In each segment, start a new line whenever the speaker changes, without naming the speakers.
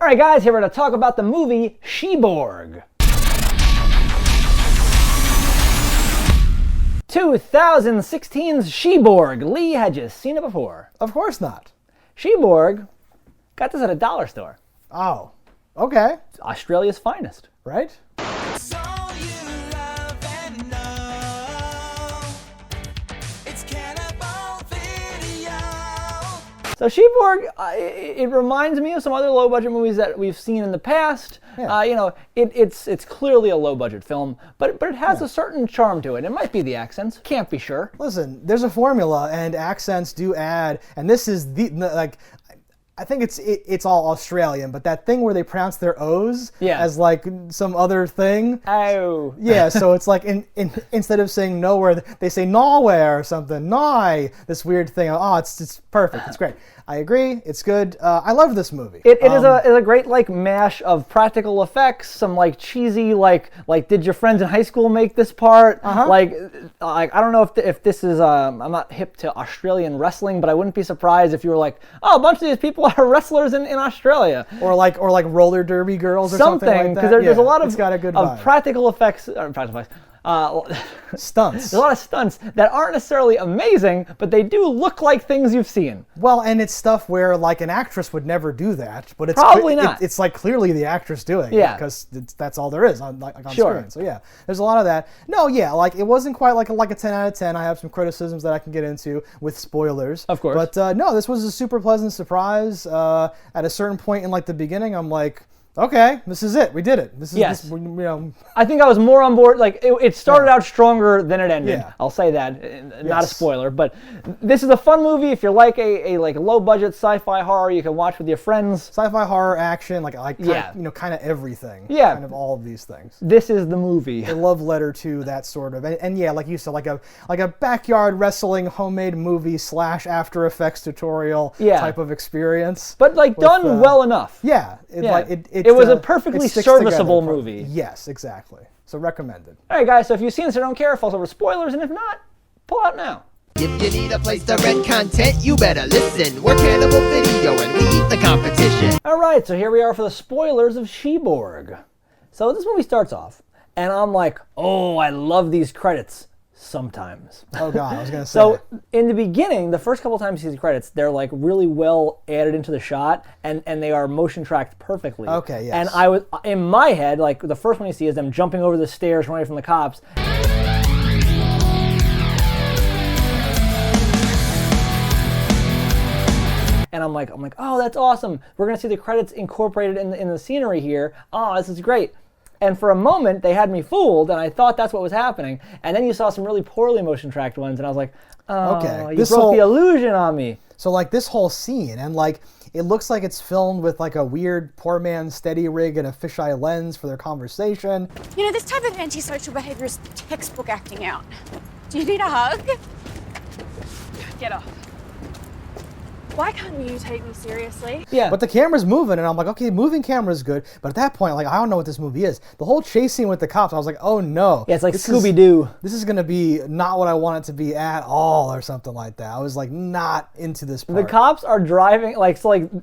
Alright guys, here we're going to talk about the movie SheBorg. 2016's SheBorg. Lee, had you seen it before?
Of course not.
SheBorg, got this at a dollar store.
Oh, okay.
It's Australia's finest.
Right?
So SheBorg, it reminds me of some other low-budget movies that we've seen in the past.
Yeah.
It's clearly a low-budget film, but it has a certain charm to it. It might be the accents, can't be sure.
Listen, there's a formula, and accents do add, and this is I think it's all Australian, but that thing where they pronounce their O's as like some other thing.
Oh.
Yeah, so it's like instead of saying nowhere, they say nowhere or something. Nigh, this weird thing. Oh, it's perfect. It's great. I agree. It's good. I love this movie.
It is a great like mash of practical effects, some like cheesy like did your friends in high school make this part? Like I don't know if this is I'm not hip to Australian wrestling, but I wouldn't be surprised if you were like, oh, a bunch of these people are wrestlers in Australia,
or like roller derby girls or something like that.
Because there's a lot of,
it's got a good vibe.
practical effects.
Stunts.
There's a lot of stunts that aren't necessarily amazing, but they do look like things you've seen.
Well, and it's stuff where like an actress would never do that, but it's
probably not.
It's like clearly the actress doing it because that's all there is on screen. So yeah, there's a lot of that. No, yeah, like it wasn't quite like a 10 out of 10. I have some criticisms that I can get into with spoilers,
of course.
But no, this was a super pleasant surprise. At a certain point in like the beginning, I'm like, okay, this is it. We did it. This is
I think I was more on board. Like it started out stronger than it ended.
Yeah.
I'll say that. Not a spoiler, but this is a fun movie. If you like a low budget sci-fi horror, you can watch with your friends.
Sci-fi horror, action, kind of everything.
Yeah,
kind of all of these things.
This is the movie.
A love letter to that sort of, and yeah, like you said, like a backyard wrestling homemade movie / After Effects tutorial type of experience.
But like done well enough.
Yeah.
It was a perfectly serviceable movie.
Yes, exactly. So recommended.
All right, guys, so if you've seen this, I don't care. Falls over spoilers, and if not, pull out now.
If you need a place to rent content, you better listen. We're Cannibal Video, and we eat the competition.
All right, so here we are for the spoilers of SheBorg. So this movie starts off, and I'm like, oh, I love these credits. Sometimes.
Oh God, I was gonna say.
So in the beginning, the first couple times you see the credits, they're like really well added into the shot, and they are motion tracked perfectly.
Okay, yes.
And I was in my head, like the first one you see is them jumping over the stairs, running from the cops. And I'm like, oh, that's awesome. We're gonna see the credits incorporated in the scenery here. Oh, this is great. And for a moment, they had me fooled, and I thought that's what was happening. And then you saw some really poorly motion-tracked ones, and I was like, oh,
okay.
You broke the illusion on me.
So, like, this whole scene, and, like, it looks like it's filmed with, like, a weird poor man's steady rig and a fisheye lens for their conversation.
You know, this type of antisocial behavior is textbook acting out. Do you need a hug? Get off. Why can't you take me seriously?
Yeah.
But the camera's moving, and I'm like, okay, moving camera's good. But at that point, like, I don't know what this movie is. The whole chase scene with the cops, I was like, oh no.
Yeah, it's like Scooby-Doo.
This is going to be not what I want it to be at all, or something like that. I was like, not into this part.
The cops are driving,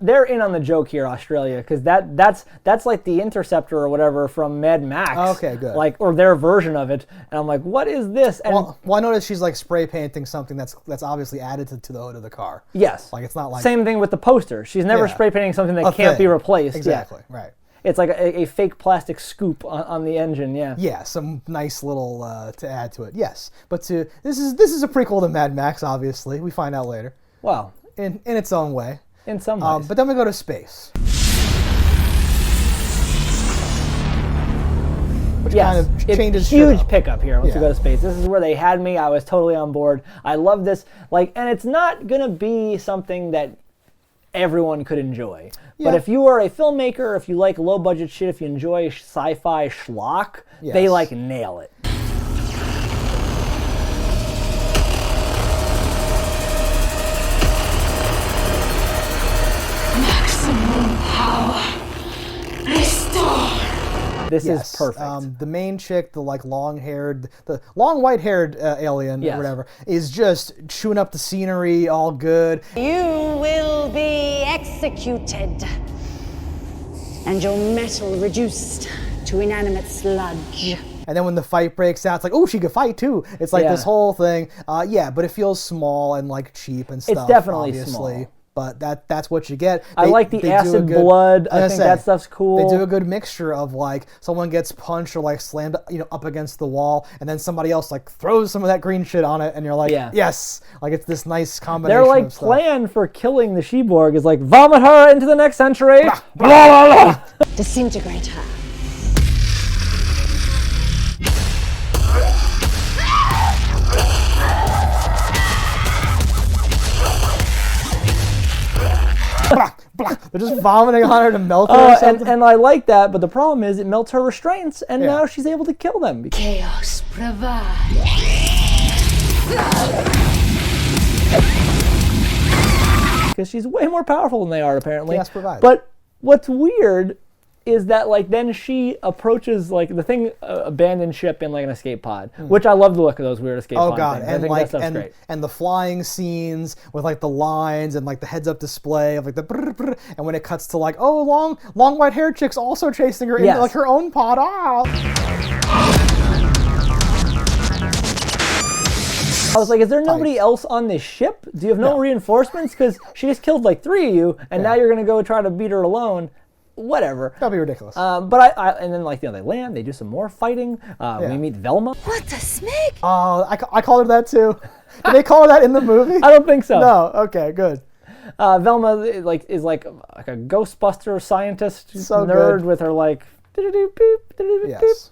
they're in on the joke here, Australia, because that's like the Interceptor or whatever from Mad Max.
Okay, good.
Like, or their version of it. And I'm like, what is this? And
well, I noticed she's like spray painting something that's obviously added to the hood of the car.
Yes.
Like, it's not like...
Same thing with the poster. She's never spray painting something that can't be replaced.
Exactly, right.
It's like a fake plastic scoop on the engine, yeah.
Yeah, some nice little to add to it, yes. But this is a prequel to Mad Max, obviously. We find out later.
Well.
In its own way.
In some ways.
But then we go to space. Which kind of changes
huge pickup here once we go to space. This is where they had me. I was totally on board. I love this. And it's not going to be something that everyone could enjoy. Yeah. But if you are a filmmaker, if you like low budget shit, if you enjoy sci-fi schlock, they nail it.
Maximum power. Restore.
This is perfect.
The main chick, the long white-haired alien or whatever, is just chewing up the scenery, all good.
You will be executed. and your metal reduced to inanimate sludge.
And then when the fight breaks out, it's like, oh, she could fight too. It's like this whole thing. Yeah, but it feels small and like cheap and stuff.
It's definitely
obviously.
small.
But that's what you get.
I like the acid blood. I think that stuff's cool.
They do a good mixture of like someone gets punched or like slammed, up against the wall, and then somebody else like throws some of that green shit on it, and you're like, yes, like it's this nice combination.
Their like plan for killing the SheBorg is like vomit her into the next century, blah, blah, blah.
Disintegrate her.
They're just vomiting on her to melt her or something.
And I like that, but the problem is it melts her restraints, and now she's able to kill them.
Chaos prevails.
Because she's way more powerful than they are, apparently.
Chaos provides.
But what's weird is that like then she approaches like the thing abandoned ship in like an escape pod, which I love the look of those weird escape pod
god,
things.
and
I think
like
that stuff's great.
and the flying scenes with like the lines and like the heads up display of like the brr, brr, and when it cuts to like long white haired chicks also chasing her into like her own pod.
I was like, is there nobody else on this ship? Do you have no reinforcements? Because she just killed like 3 of you, and now you're gonna go try to beat her alone. Whatever.
That'd be ridiculous.
But I and then like they land, they do some more fighting. We meet Velma.
What the smeg?
Oh, I called her that too. Did they call her that in the movie?
I don't think so.
No. Okay. Good.
Velma is like a Ghostbuster scientist nerd with her like.
Yes.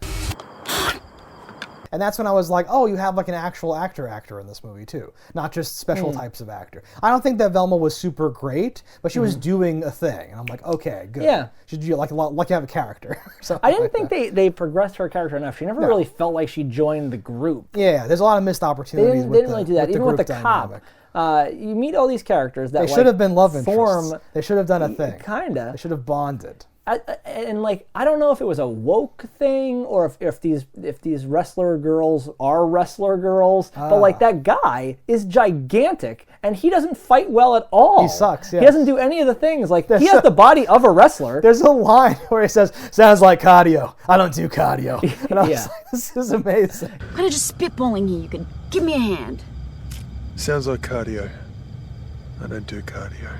And that's when I was like, oh, you have like an actual actor in this movie too, not just special types of actor. I don't think that Velma was super great, but she was doing a thing, and I'm like, okay, good.
Yeah.
You like you have a character.
I didn't think they progressed her character enough. She never really felt like she joined the group.
Yeah, there's a lot of missed opportunities.
They didn't really do that. Even with the cop, you meet all these characters that
they should have been love
form.
interests. They should have done a thing.
Kinda.
They should have bonded.
And like I don't know if it was a woke thing or if these wrestler girls are wrestler girls, but like that guy is gigantic and he doesn't fight well at all.
He sucks. Yes.
He doesn't do any of the things. Like he has the body of a wrestler.
There's a line where he says, "Sounds like cardio. I don't do cardio." And I was like, "This is amazing."
I'm kind of just spitballing here. You could give me a hand.
Sounds like cardio. I don't do cardio.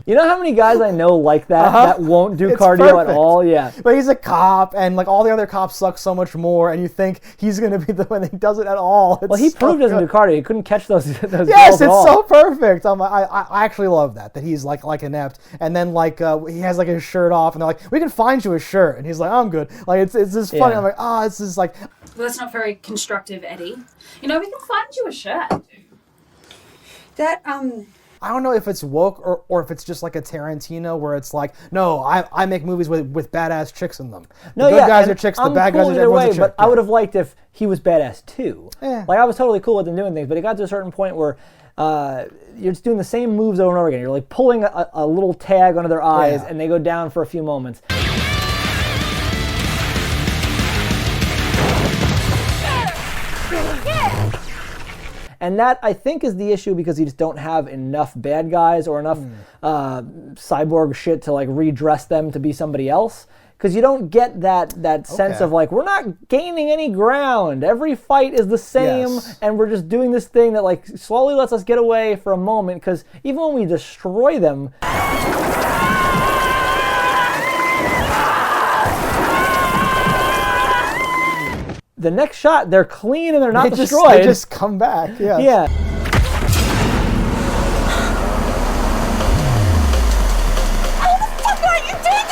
You know how many guys I know like that that won't do cardio
perfect.
at all? Yeah.
But he's a cop, and like all the other cops suck so much more, and you think he's going to be the one that does it at all.
Well, he proved he doesn't do cardio. He couldn't catch those
yes,
girls
it's
at all.
so perfect. I actually love that he's like inept, and then like he has like his shirt off, and they're like, "We can find you a shirt," and he's like, "I'm good." Like it's just funny. I'm like, this is like.
Well, that's not very constructive, Eddie. You know, we can find you a shirt.
That
I don't know if it's woke or if it's just like a Tarantino where it's like, no, I make movies with badass chicks in them. The good guys are chicks, the bad guys are everyone's a chick.
But I would have liked if he was badass too. Yeah. Like I was totally cool with him doing things, but it got to a certain point where you're just doing the same moves over and over again. You're like pulling a little tag under their eyes and they go down for a few moments. And that, I think, is the issue because you just don't have enough bad guys or enough cyborg shit to like redress them to be somebody else. Because you don't get that sense of like, we're not gaining any ground. Every fight is the same, and we're just doing this thing that like slowly lets us get away for a moment. Because even when we destroy them... The next shot, they're clean and they're not destroyed.
They just come back. Yeah.
Yeah.
How the fuck are you doing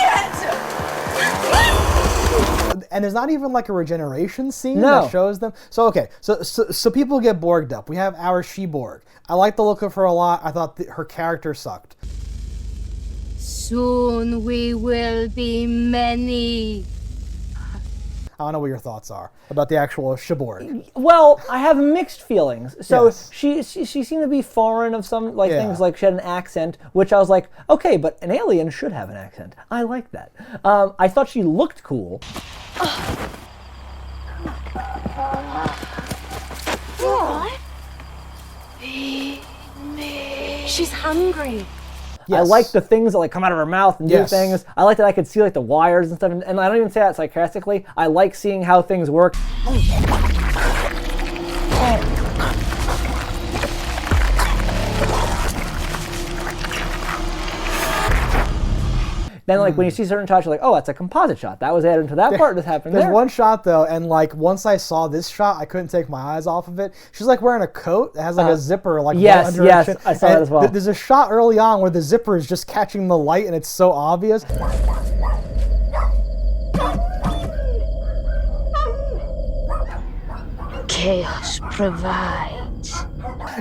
it?
And there's not even like a regeneration scene that shows them. So okay, so people get Borged up. We have our SheBorg. I like the look of her a lot. I thought her character sucked.
Soon we will be many.
I don't know what your thoughts are about the actual SheBorg.
Well, I have mixed feelings. So she seemed to be foreign of some like things, like she had an accent, which I was like, okay, but an alien should have an accent. I like that. I thought she looked cool.
What? Feed me. She's hungry.
I like the things that like come out of her mouth and do things. I like that I could see like the wires and stuff, and I don't even say that sarcastically. I like seeing how things work. Then, like, when you see certain shots, you're like, oh, that's a composite shot. That was added into that part. This happened
There's
there.
one shot, though, and, like, once I saw this shot, I couldn't take my eyes off of it. She's, like, wearing a coat that has, like, a zipper, like,
yes,
under her chin.
I saw that as well.
There's a shot early on where the zipper is just catching the light, and it's so obvious.
Chaos provides.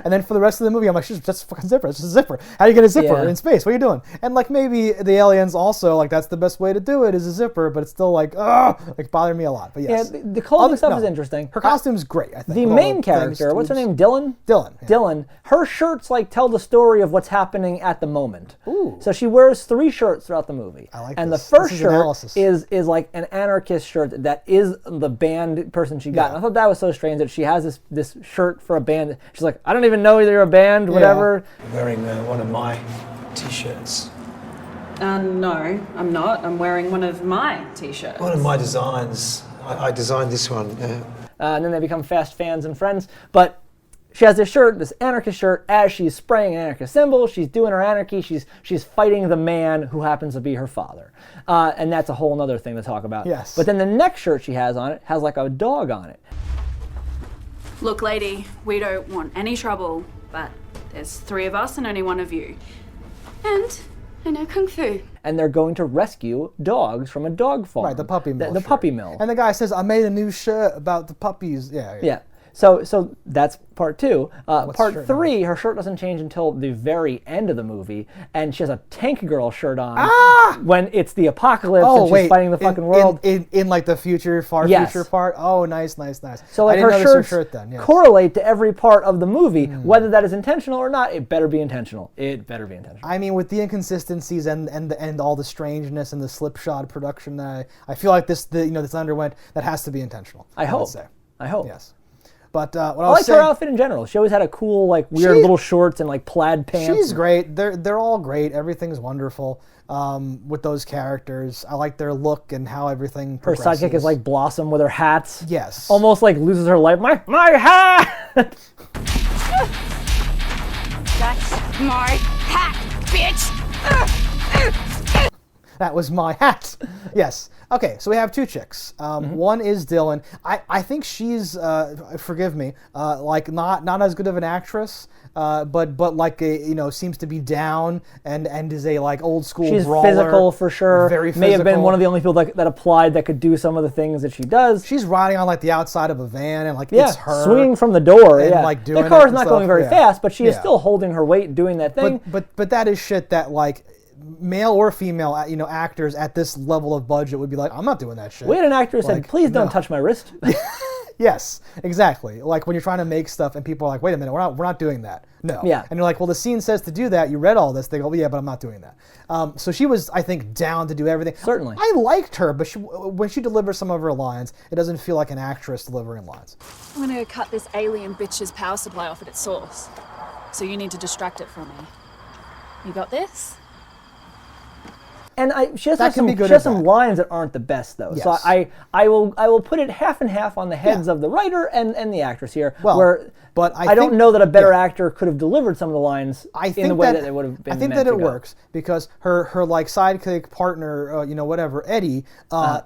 And then for the rest of the movie, I'm like, that's a fucking zipper. It's just a zipper. How do you get a zipper in space? What are you doing? And like maybe the aliens also, like that's the best way to do it is a zipper, but it's still like, bothered me a lot. But yes.
Yeah, the clothing stuff is interesting.
Her costume's great, I think.
The main character, what's her name? Dylan?
Dylan. Yeah.
Dylan. Her shirts like tell the story of what's happening at the moment.
Ooh.
So she wears 3 shirts throughout the movie.
I like
and
this.
the first
This is
shirt
analysis.
is like an anarchist shirt that is the band person she got.
Yeah.
And I thought that was so strange that she has this shirt for a band. She's like, I don't even know you're a band, whatever.
Wearing one of my t-shirts.
No, I'm not. I'm wearing one of my t-shirts.
One of my designs. I designed this one.
And then they become fast fans and friends. But she has this shirt, this anarchist shirt, as she's spraying an anarchist symbol. She's doing her anarchy. She's fighting the man who happens to be her father. And that's a whole other thing to talk about.
Yes.
But then the next shirt she has on it has like a dog on it.
Look, lady, we don't want any trouble, but there's 3 of us and only 1 of you. And I know Kung Fu.
And they're going to rescue dogs from a dog farm.
Right, the puppy mill.
The puppy mill.
And the guy says, I made a new shirt about the puppies. Yeah.
So that's part 2. Part
shirt
3, her shirt doesn't change until the very end of the movie, and she has a Tank Girl shirt on when it's the apocalypse and she's fighting the fucking world.
In like the future, future part? Oh, nice.
So like
I didn't
her
notice
shirts
shirt then. Yes.
correlate to every part of the movie, whether that is intentional or not. It better be intentional.
I mean, with the inconsistencies and all the strangeness and the slipshod production, I feel like this underwent, that has to be intentional.
I hope.
Yes. But what
I liked her outfit in general. She always had a cool, like, weird little shorts and like plaid pants.
She's great. They're all great. Everything's wonderful with those characters. I like their look and how everything progresses.
Her sidekick is like Blossom with her hats.
Yes.
Almost like loses her life. My hat!
That's my hat, bitch!
That was my hat. Yes. Okay, so we have 2 chicks. One is Dylan. I think she's, forgive me, like not as good of an actress, but like seems to be down and is a like old school brawler.
She's physical for sure.
Very physical.
May have been one of the only people that applied that could do some of the things that she does.
She's riding on like the outside of a van and like it's her
swinging from the door.
And, like, doing
the car's
it
not
and
going
stuff.
very fast, but she is still holding her weight doing that thing.
But that is shit that like male or female, actors at this level of budget would be like, I'm not doing that shit.
We had an actor who said, please don't touch my wrist.
Yes, exactly. Like when you're trying to make stuff and people are like, wait a minute, we're not doing that. No.
Yeah.
And you're like, well, the scene says to do that. You read all this. They go, well, yeah, but I'm not doing that. So she was, I think, down to do everything.
Certainly.
I liked her, but when she delivers some of her lines, it doesn't feel like an actress delivering lines.
I'm gonna go cut this alien bitch's power supply off at its source. So you need to distract it from me. You got this?
And she has some lines that aren't the best though.
Yes.
So I will put it half and half on the heads of the writer and the actress here.
Well, but
I don't know that a better actor could have delivered some of the lines in the way that it would have been.
I think that it works because her like sidekick partner, whatever, Eddie,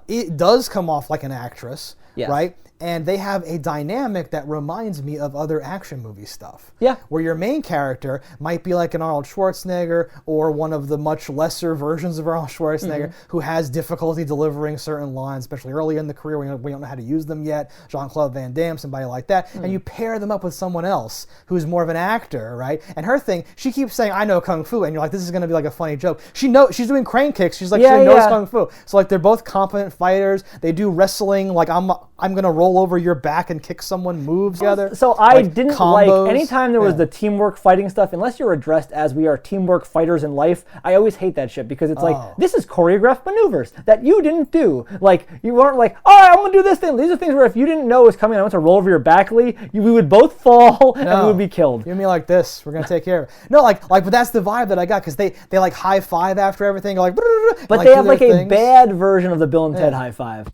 it does come off like an actress, right? And they have a dynamic that reminds me of other action movie stuff.
Yeah.
Where your main character might be like an Arnold Schwarzenegger or one of the much lesser versions of Arnold Schwarzenegger who has difficulty delivering certain lines, especially early in the career when we don't know how to use them yet. Jean-Claude Van Damme, somebody like that. And you pair them up with someone else who's more of an actor, right? And her thing, she keeps saying, I know Kung Fu. And you're like, this is going to be like a funny joke. She's doing crane kicks. She's like, she knows Kung Fu. So like they're both competent fighters. They do wrestling. Like I'm going to roll roll over your back and kick someone moves together.
So I didn't
combos.
like, anytime there was the teamwork fighting stuff, unless you're addressed as we are teamwork fighters in life, I always hate that shit because it's like, this is choreographed maneuvers that you didn't do. Like, you aren't like, oh, I'm going to do this thing. These are things where if you didn't know it was coming, I went to roll over your back, Lee, we would both fall and we would be killed.
You mean like this? We're going to take care of it. No, but that's the vibe that I got because they like high five after everything. Like,
but they have like a bad version of the Bill and Ted high five.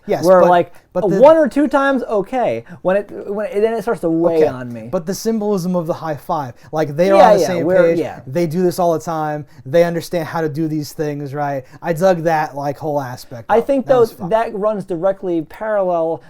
Yes,
where one or two times, okay. When it then it starts to weigh on me.
But the symbolism of the high five, like they are on the same page.
Yeah.
They do this all the time. They understand how to do these things, right? I dug that like whole aspect.
I think though that runs directly parallel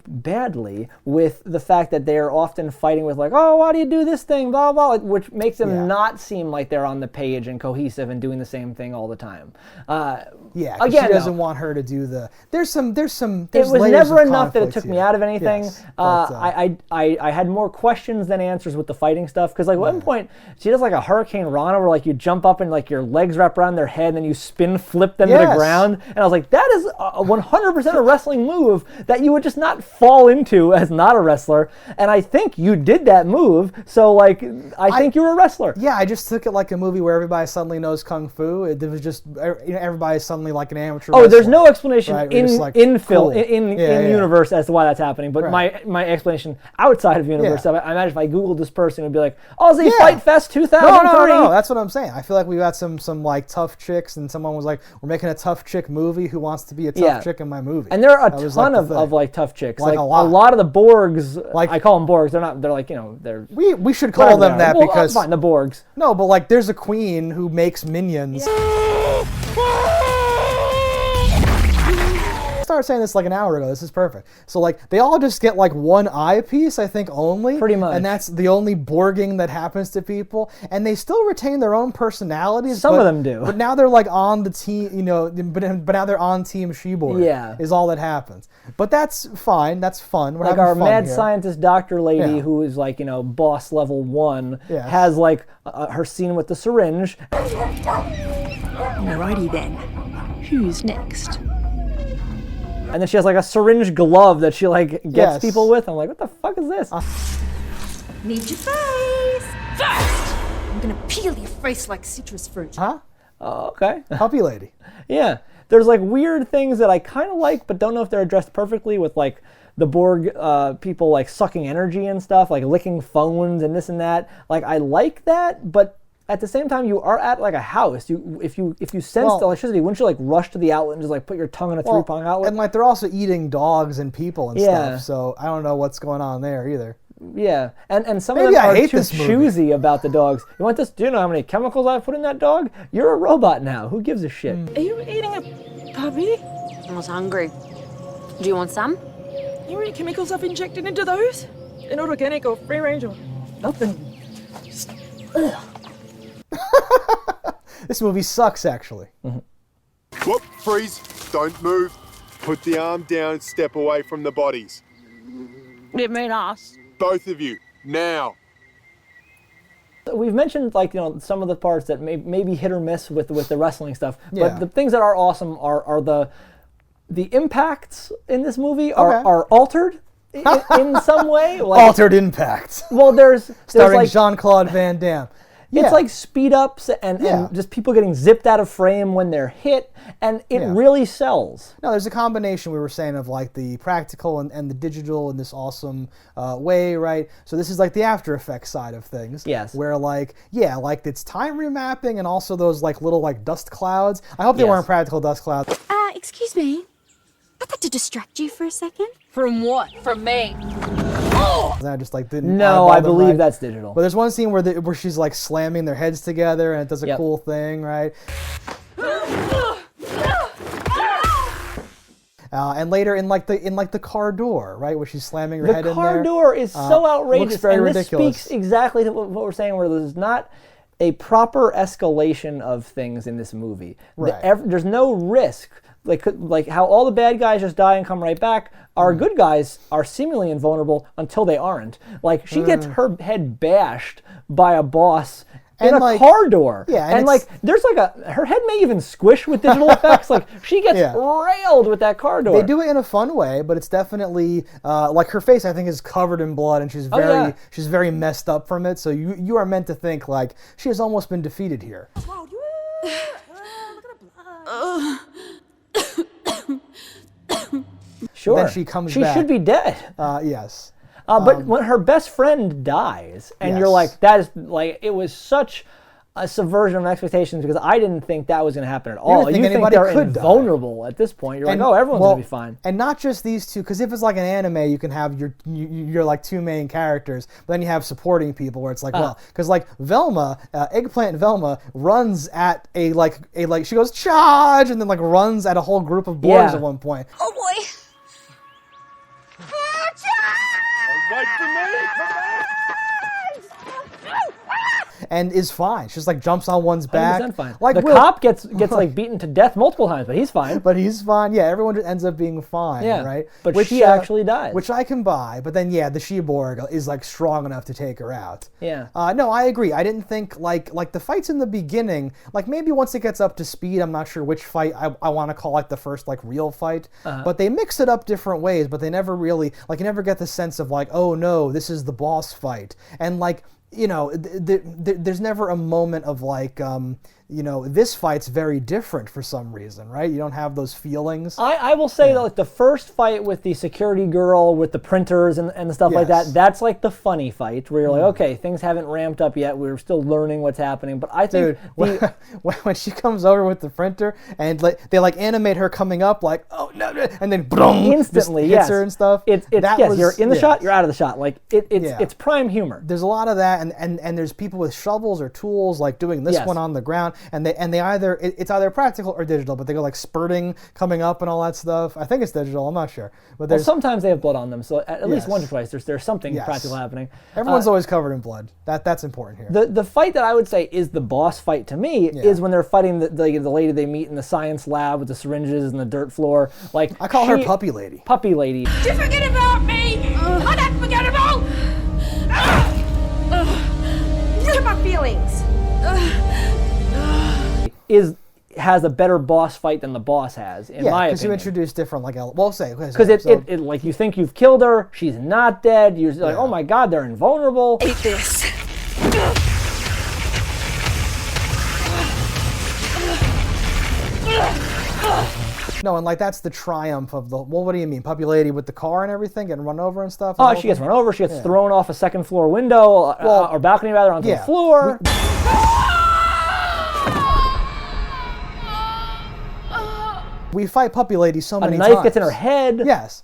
badly with the fact that they are often fighting with like, oh, why do you do this thing, blah blah, which makes them not seem like they're on the page and cohesive and doing the same thing all the time.
Again, she doesn't want her to do the. There's
it was never enough that it took me out of anything.
Yes,
I had more questions than answers with the fighting stuff because like at one point she does like a Hurricane Rana where like you jump up and like your legs wrap around their head and then you spin flip them to the ground, and I was like, that is a 100% a wrestling move that you would just not fall into as not a wrestler, and I think you did that move, so like I think you're a wrestler.
Yeah, I just took it like a movie where everybody suddenly knows kung fu. It was just everybody's suddenly like an amateur wrestler.
There's no explanation
right?
in universe as to why that's happening, but my explanation outside of universe, I imagine if I googled this person, it would be like, Aussie Fight Fest 2003.
No, that's what I'm saying. I feel like we got some like tough chicks, and someone was like, we're making a tough chick movie. Who wants to be a tough chick in my movie?
And there are a ton of like tough chicks, like a lot of the Borgs. Like I call them Borgs. They're not. They're like they're.
We should call them that because
fine, the Borgs.
No, but like there's a queen who makes minions. I started saying this like an hour ago. This is perfect. So like they all just get like one eye piece, I think, only.
Pretty much.
And that's the only Borging that happens to people. And they still retain their own personalities.
Some of them do.
But now they're like on the team, but now they're on Team SheBorg.
Yeah.
Is all that happens. But that's fine. That's fun. We're
like
having
our
fun
mad
here.
scientist doctor lady who is like, boss level 1 has like her scene with the syringe.
Alrighty then. Who's next?
And then she has like a syringe glove that she like gets people with. I'm like, what the fuck is this?
Need your face. First, I'm gonna peel your face like citrus fruit.
Huh?
Oh, okay.
Puppy lady.
Yeah. There's like weird things that I kind of like, but don't know if they're addressed perfectly with like the Borg people like sucking energy and stuff, like licking phones and this and that. Like I like that, but at the same time, you are at like a house. If you sense the electricity, wouldn't you like rush to the outlet and just like put your tongue in a 3-prong outlet?
And like they're also eating dogs and people and stuff. So I don't know what's going on there either.
Yeah, and some of them are too choosy about the dogs. You want this? Do you know how many chemicals I've put in that dog? You're a robot now. Who gives a shit?
Are you eating a puppy? I was hungry. Do you want some?
You know any chemicals I've injected into those? They're not organic or free range or nothing. Just, ugh.
This movie sucks, actually.
Whoop, freeze, don't move. Put the arm down, step away from the bodies.
You mean us?
Both of you, now.
We've mentioned like some of the parts that may be hit or miss with the wrestling stuff, but the things that are awesome are the impacts in this movie are altered in some way. Like,
altered impact.
Well, there's
starring
like,
Jean-Claude Van Damme.
It's like speed ups and just people getting zipped out of frame when they're hit, and it really sells.
No, there's a combination we were saying of like the practical and the digital in this awesome way, right? So this is like the After Effects side of things.
Yes.
Where like it's time remapping and also those like little like dust clouds. I hope they weren't practical dust clouds.
Excuse me. I thought to distract you for a second.
From what? From me?
I just like didn't.
No, I believe that's digital.
But there's one scene where she's like slamming their heads together and it does a cool thing, right? And later in the car door, right, where she's slamming her head in there.
The car door is so outrageous,
looks very ridiculous.
This speaks exactly to what we're saying, where there's not a proper escalation of things in this movie.
Right.
There's no risk. Like how all the bad guys just die and come right back. Our good guys are seemingly invulnerable until they aren't. Like she gets her head bashed by a boss in a
like,
car door.
Yeah,
and like there's like her head may even squish with digital effects. Like she gets railed with that car door.
They do it in a fun way, but it's definitely like her face, I think, is covered in blood, and she's very messed up from it. So you are meant to think like she has almost been defeated here.
Sure.
Then she comes back.
She should be dead.
Yes.
But when her best friend dies, and you're like, that is like, it was such a subversion of expectations because I didn't think that was going to happen at all. You think they're invulnerable at this point. You're like, oh, everyone's going to be fine.
And not just these two, because if it's like an anime, you can have your like two main characters, but then you have supporting people where it's like, well, because like Velma, Eggplant Velma runs at a she goes charge and then like runs at a whole group of boys at one point.
Oh boy.
Wait for me! Come back!
And is fine. She just like jumps on one's back.
Fine.
Like
the cop gets like beaten to death multiple times, but he's fine.
But he's fine. Yeah, everyone just ends up being fine. Yeah, right.
But she actually dies,
which I can buy. But then the SheBorg is like strong enough to take her out.
Yeah.
No, I agree. I didn't think like the fights in the beginning. Like maybe once it gets up to speed, I'm not sure which fight I want to call like the first like real fight. But they mix it up different ways. But they never really like you never get the sense of like, oh no, this is the boss fight. And like, you know, there's never a moment of like, you know, this fight's very different for some reason, right? You don't have those feelings.
I will say that like the first fight with the security girl with the printers and stuff like that, that's like the funny fight where you're like, okay, things haven't ramped up yet. We're still learning what's happening. But I think
when she comes over with the printer and like they like animate her coming up like, oh no, and then boom,
instantly
hits her and stuff.
You're in the shot, you're out of the shot. Like it's prime humor.
There's a lot of that, and there's people with shovels or tools like doing this one on the ground. And they either it's either practical or digital, but they go like spurting coming up and all that stuff. I think it's digital. I'm not sure, but
sometimes they have blood on them. So at least once or twice there's something practical happening.
Everyone's always covered in blood. That's important here.
The fight that I would say is the boss fight to me is when they're fighting the lady they meet in the science lab with the syringes and the dirt floor. Like
I call her Puppy Lady.
Puppy Lady.
Did you forget about me? I'm not forgettable.
You hurt my feelings.
Has a better boss fight than the boss has, in my opinion.
Because you introduce different
because it like you think you've killed her, she's not dead. You're like, oh my god, they're invulnerable.
Eat this.
No, and like that's the triumph of the. Well, what do you mean, Puppy Lady with the car and everything, getting run over and stuff?
Oh, she gets run over. She gets thrown off a second floor window or balcony rather onto the floor.
We fight Puppy Lady so many times.
A knife gets in her head.
Yes.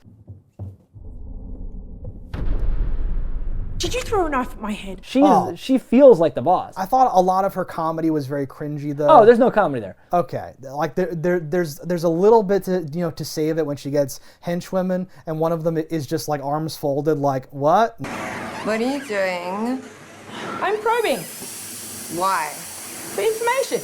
Did you throw a knife at my head?
She feels like the boss.
I thought a lot of her comedy was very cringy, though.
Oh, there's no comedy there.
Okay, like there's a little bit to save it when she gets henchwomen, and one of them is just like arms folded, like what?
What are you doing?
I'm probing.
Why?
For information.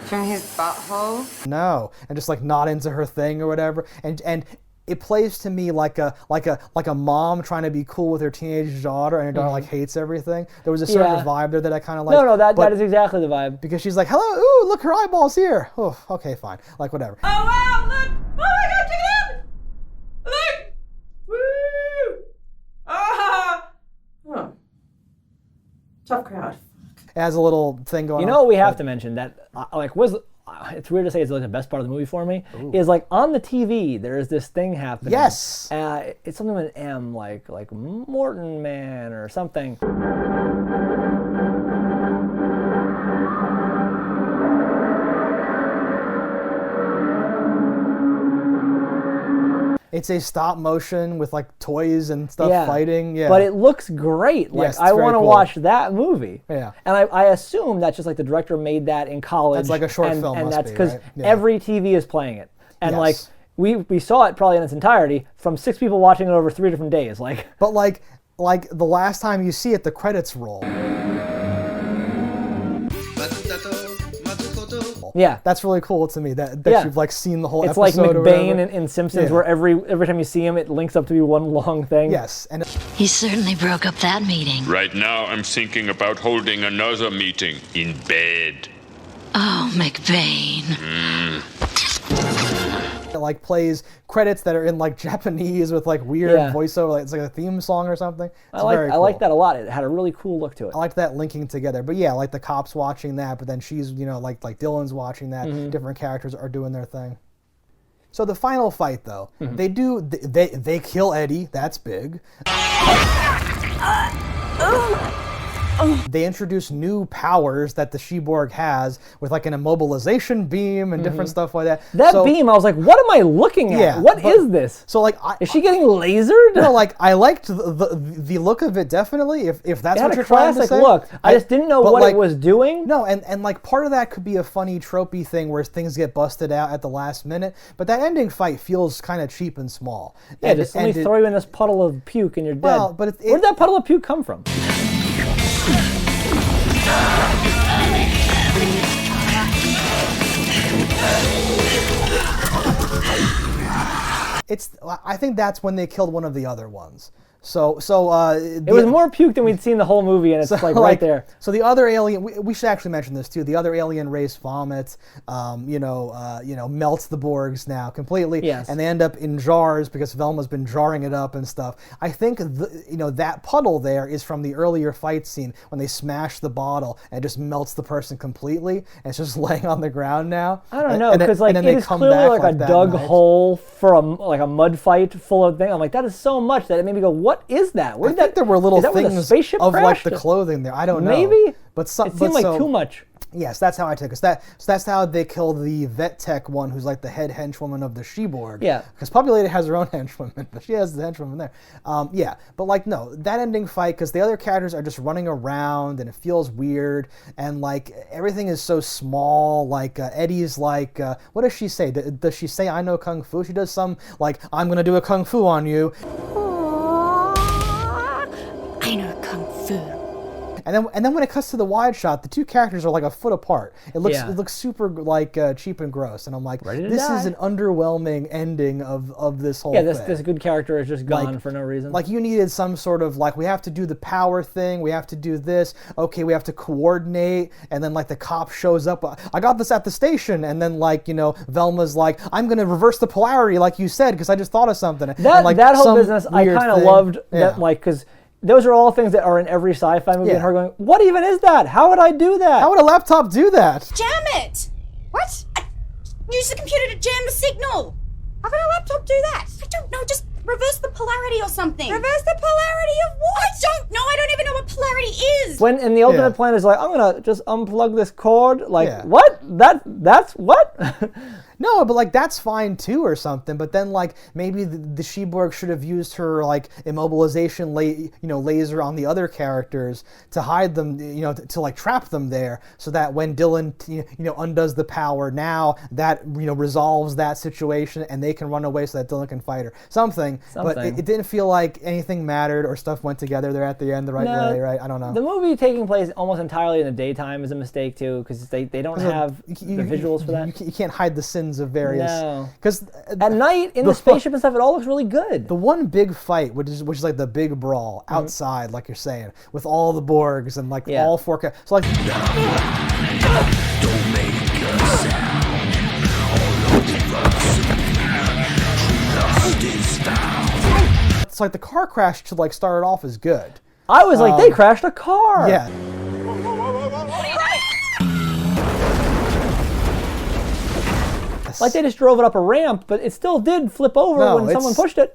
From his butthole?
No, and just like not into her thing or whatever, and it plays to me like a mom trying to be cool with her teenage daughter, and her daughter like hates everything. There was a certain vibe there that I kind of like.
No, that is exactly the vibe.
Because she's like, hello, ooh, look, her eyeball's here. Oh, okay, fine, like whatever.
Oh wow, look! Oh my god, check it out! Look! Woo! Ah! Oh. Tough crowd.
It has a little thing going on.
You know what we have to mention that it's weird to say it's like the best part of the movie for me. Ooh. Is like on the TV there is this thing happening.
Yes.
It's something with an M, like Morton Man or something.
It's a stop motion with like toys and stuff fighting. Yeah.
But it looks great. Like I want to watch that movie.
Yeah.
And I assume that's just like the director made that in college.
That's like a short film.
And that's
because
every TV is playing it. And like we saw it probably in its entirety from 6 people watching it over 3 different days. Like.
But like the last time you see it, the credits roll. cool.
Yeah.
That's really cool to me that
Yeah.
you've like seen the whole
It's like
episode.
McBain in Simpsons,
Yeah.
where every time you see him, it links up to be one long thing.
Yes, and
He certainly broke up that meeting.
Right now, I'm thinking about holding another meeting in bed.
Oh, McBain.
it like plays credits that are in like Japanese with like weird voiceover, like it's like a theme song or something. It's
I like that a lot. It had a really cool look to it.
I like that linking together. But yeah, like the cops watching that, but then she's, you know, like Dylan's watching that. Different characters are doing their thing. So the final fight though, they kill Eddie. That's big. They introduce new powers that the SheBorg has with like an immobilization beam and different stuff like that.
That beam, I was like, what am I looking at? What is this?
So like,
is she getting lasered?
No, like I liked the look of it definitely. If that's what you're trying to say.
Look. I just didn't know what it was doing.
No, and like part of that could be a funny tropey thing where things get busted out at the last minute. But that ending fight feels kind of cheap and small.
Yeah, just let me throw you in this puddle of puke and you're dead.
Well, but
where'd that puddle of puke come from?
I think that's when they killed one of the other ones. It
was more puke than we'd seen the whole movie, and it's like right there.
So the other alien, we should actually mention this too. The other alien race vomits, melts the Borgs now completely, and they end up in jars because Velma's been jarring it up and stuff. I think that puddle there is from the earlier fight scene when they smash the bottle and it just melts the person completely, and it's just laying on the ground now.
I don't know, because like it is clearly like a dug hole for a mud fight full of things. I'm like, that is so much that it made me go, what is that?
I think there were little things of like the clothing there. I don't know.
Maybe,
but
it seemed like too much.
Yes, that's how I took it. So that's how they killed the vet tech one, who's like the head henchwoman of the SheBorg.
Yeah.
Because Populated has her own henchwoman, but she has the henchwoman there. But like no, that ending fight, because the other characters are just running around and it feels weird, and like everything is so small. Like Eddie's like, what does she say? Does she say I know kung fu? She does some like I'm gonna do a kung fu on you.
I know kung fu.
And then when it cuts to the wide shot, the two characters are like a foot apart. It looks super like cheap and gross, and I'm like, this is an underwhelming ending of this whole thing.
Yeah, this good character is just gone for no reason.
Like you needed some sort of like we have to do the power thing, we have to do this. Okay, we have to coordinate, and then like the cop shows up. I got this at the station, and then like Velma's like, I'm gonna reverse the polarity like you said because I just thought of something.
That whole business I kind of loved that because. Those are all things that are in every sci-fi movie, and her going, what even is that? How would I do that?
How would a laptop do that?
Jam it! What? Use the computer to jam the signal! How can a laptop do that? I don't know, just reverse the polarity or something. Reverse the polarity of what? I don't know, I don't even know what polarity is!
When in the ultimate plan is like, I'm gonna just unplug this cord, like, what? That's what?
No, but like that's fine too or something. But then like maybe the SheBorg should have used her like immobilization laser on the other characters to hide them, to like trap them there, so that when Dylan undoes the power now, that resolves that situation and they can run away so that Dylan can fight her. Something. But it didn't feel like anything mattered or stuff went together there at the end the right way, right? I don't know.
The movie taking place almost entirely in the daytime is a mistake too, because they don't have the visuals for that.
You can't hide the sins of various, because
at night in the spaceship and stuff, it all looks really good.
The one big fight, which is like the big brawl outside, like you're saying, with all the Borgs and like all four. So like, don't make a sound. It's like the car crash to like start it off is good.
I was like, they crashed a car.
Yeah.
Like they just drove it up a ramp, but it still did flip over when someone pushed it.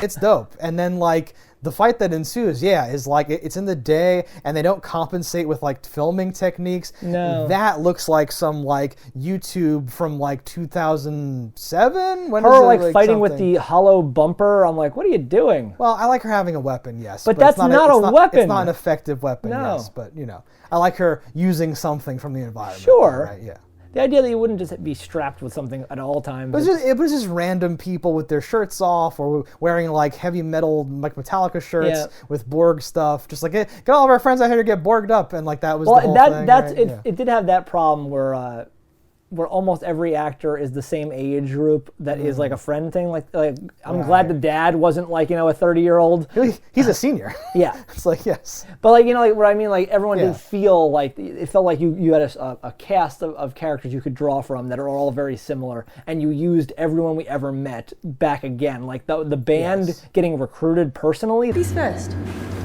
It's dope. And then like the fight that ensues, is like it's in the day, and they don't compensate with like filming techniques.
No,
that looks like some like YouTube from like 2007. When
her like fighting with the hollow bumper. I'm like, what are you doing?
Well, I like her having a weapon, yes,
but that's not a weapon.
It's not an effective weapon, yes. But I like her using something from the environment.
Sure,
right? Yeah.
The idea that you wouldn't just be strapped with something at all times.
It was just random people with their shirts off or wearing like heavy metal, like Metallica shirts with Borg stuff. Just like, get all of our friends out here to get Borged up, and like that was the whole thing. Right?
It did have that problem where almost every actor is the same age group that is like a friend thing. Like I'm glad the dad wasn't like, you know, a 30-year-old.
He's a senior.
Yeah.
It's like, yes.
But like, you know, like what I mean, like everyone did feel like, it felt like you had a cast of characters you could draw from that are all very similar, and you used everyone we ever met back again. Like the band getting recruited personally.
Who's first?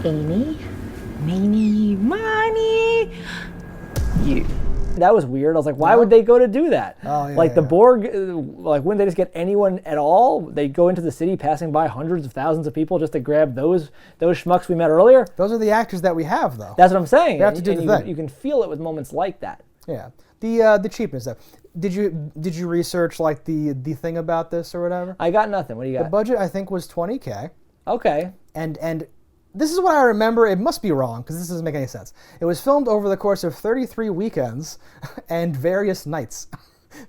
Eeny, meeny, miny.
You. That was weird. I was like, why would they go to do that?
Oh, yeah,
like the Borg, like wouldn't they just get anyone at all? They go into the city passing by hundreds of thousands of people just to grab those schmucks we met earlier.
Those are the actors that we have, though.
That's what I'm saying.
You have to do the thing.
You can feel it with moments like that.
Yeah. The cheapness stuff. Did you research like the thing about this or whatever?
I got nothing. What do you got?
The budget I think was $20K.
Okay.
And this is what I remember. It must be wrong because this doesn't make any sense. It was filmed over the course of 33 weekends and various nights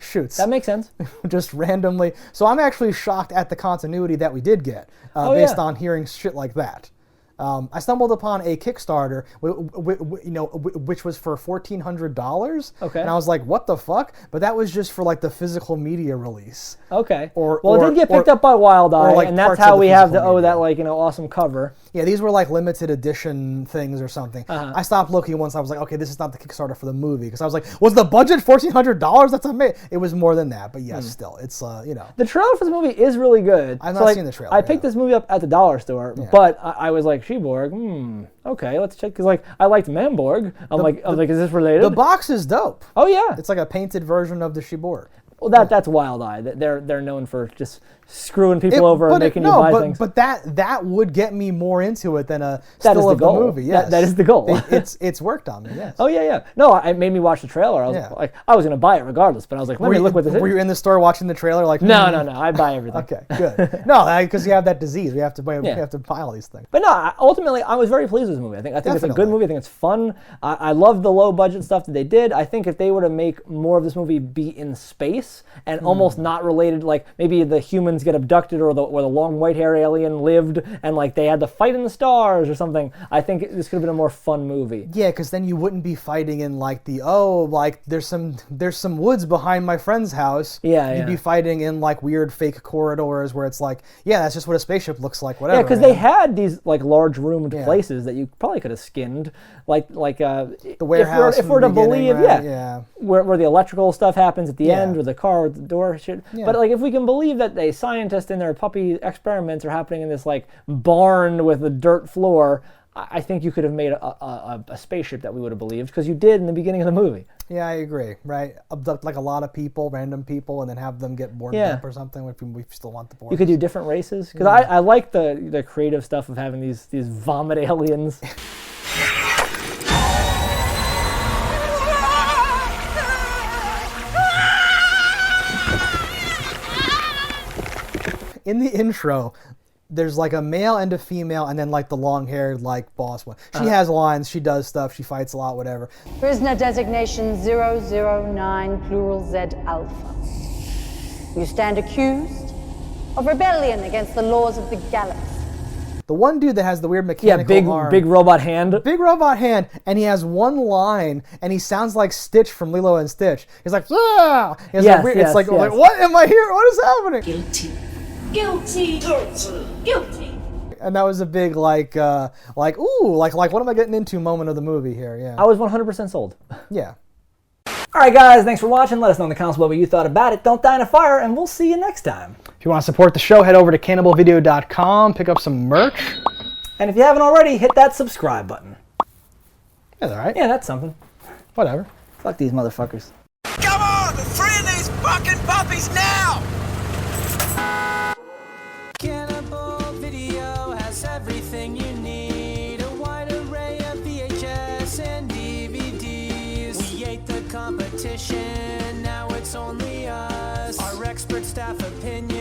shoots.
That makes sense.
Just randomly. So I'm actually shocked at the continuity that we did get based on hearing shit like that. I stumbled upon a Kickstarter, which was for $1,400.
Okay.
And I was like, "What the fuck?" But that was just for like the physical media release.
Okay. It did get picked up by Wild Eye, like, and that's how we have that awesome cover.
Yeah, these were like limited edition things or something. I stopped looking once I was like, okay, this is not the Kickstarter for the movie, because I was like, was the budget $1,400? That's amazing. It was more than that, but yes, still, it's
The trailer for this movie is really good.
I've not seen the trailer.
I picked this movie up at the dollar store, but I was like, SheBorg, okay, let's check, because like I liked Manborg. I was like, is this related?
The box is dope.
Oh yeah,
it's like a painted version of the SheBorg.
Well, that's Wild Eye. They're known for just screwing people over and making you buy things.
But that would get me more into it than a still of the movie. Yes,
that is the goal.
It's worked on me. Yes.
Oh yeah. No, it made me watch the trailer. I was I was gonna buy it regardless, but I was like, let me look what this is.
Were you in the store watching the trailer? Like,
no. I buy everything.
Okay, good. No, because you have that disease. We have to buy all these things.
But no, ultimately, I was very pleased with this movie. I think it's a good movie. I think it's fun. I love the low budget stuff that they did. I think if they were to make more of this movie be in space and almost not related, like maybe the humans get abducted or the long white hair alien lived and like they had to fight in the stars or something, I think this could have been a more fun movie.
Yeah, because then you wouldn't be fighting in like there's some woods behind my friend's house.
Yeah,
You'd be fighting in like weird fake corridors where it's like, that's just what a spaceship looks like, whatever.
Yeah, because they had these like large roomed places that you probably could have skinned, like the
warehouse.
If we're to believe,
right?
where the electrical stuff happens at the end, or the car with the door shit. Yeah. But like if we can believe that a scientist and their puppy experiments are happening in this like barn with a dirt floor, I think you could have made a spaceship that we would have believed, because you did in the beginning of the movie.
Yeah, I agree. Right, abduct like a lot of people, random people, and then have them get boarded up or something. If we still want the board.
You could do different races, because I like the creative stuff of having these vomit aliens.
In the intro, there's like a male and a female, and then like the long-haired like boss one. She has lines, she does stuff, she fights a lot, whatever.
Prisoner designation 009 plural Z Alpha. You stand accused of rebellion against the laws of the galaxy.
The one dude that has the weird mechanical arm.
Big robot hand.
Big robot hand, and he has one line, and he sounds like Stitch from Lilo and Stitch. He's like, ah! It's like, what am I here? What is happening?
Guilty.
And that was a big what am I getting into moment of the movie here? Yeah.
I was 100% sold.
Yeah.
Alright guys, thanks for watching. Let us know in the comments below what you thought about it. Don't die in a fire, and we'll see you next time.
If you want to support the show, head over to cannibalvideo.com, pick up some merch.
And if you haven't already, hit that subscribe button.
That's alright.
Yeah, that's something.
Whatever.
Fuck these motherfuckers.
Come on! Free these fucking puppies now!
Cannibal Video has everything you need. A wide array of VHS and DVDs. We ate the competition, now it's only us. Our expert staff opinion